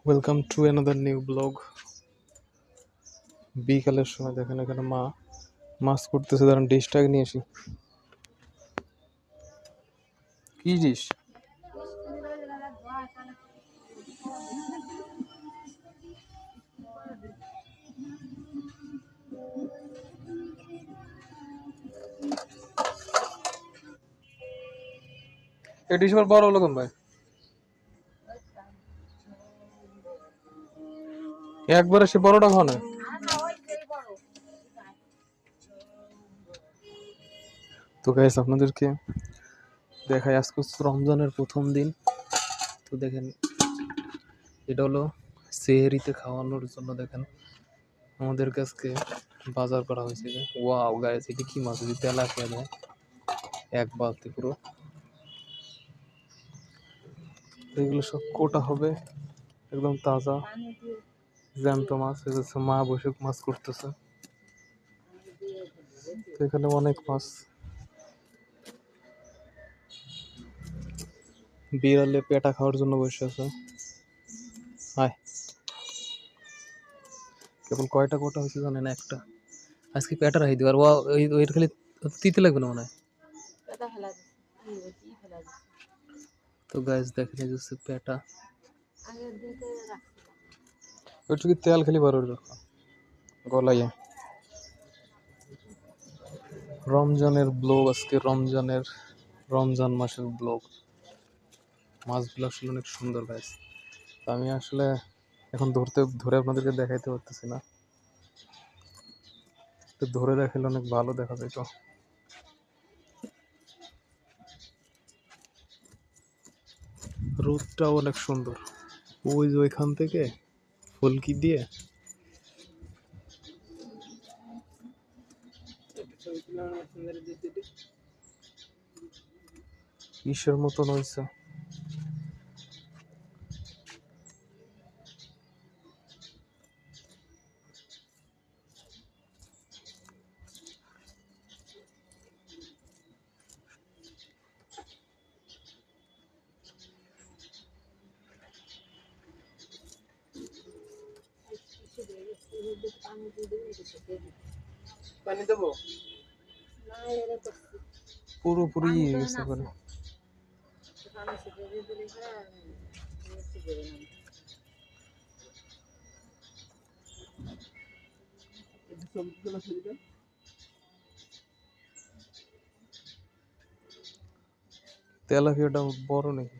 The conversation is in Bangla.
Welcome to another new blog. বিকালের সময় দেখেন এখানে মা মাছ করতেছে, ধরেন ডিশটাকে নিয়ে আসি। কি ডিশ? এই ডিশ আবার বড় হলো কেন ভাই? একবারে সে বড়টা খাও না। তো গাইস আপনাদেরকে দেখাই, আজকে হচ্ছে রমজানের প্রথম দিন। তো দেখেন এটা হলো সেহরিতে খাওয়ানোর জন্য। দেখেন আমাদের কাছকে বাজার করা হয়েছে। যে ওয়াও গাইস, এটা কি মাছ? যদি তেলাপিয়া দেয় এক বালতি পুরো। এগুলো সব কোটা হবে, একদম তাজা জ্যান্ত মাছ। এই হচ্ছে মা বসে মাছ করতেছে। তো এখানে অনেক মাছ। বিড়ালে পেটা খাওয়ার জন্য বসে আছে। হায়, কেবল কয়টা কোটা হয়েছে জানেন? একটা। আজকে পেটা রাখি দিবার ওই খালি তিতে লাগবে না মনে হয়। তো গাইস দেখেন এই যে পেটা, ওইটা কি তেল খালি বার রাখা গলাইয়া। রমজানের ব্লগ আজকে, রমজান মাসের ব্লগ। মাছগুলো আসলে অনেক সুন্দর গাইস। আমি আসলে এখন ধরে আপনাদেরকে দেখাইতে পারতেছি না, তো ধরে দেখালে অনেক ভালো দেখা যায়। তো রোদটাও অনেক সুন্দর, ওই যে ওইখান থেকে ফুলকি দিয়ে ঈশ্বর মতন হয়েছে। পানি দেবো পুরোপুরি হয়ে গেছে করে। তেলাপিয়াটা বড় নাকি?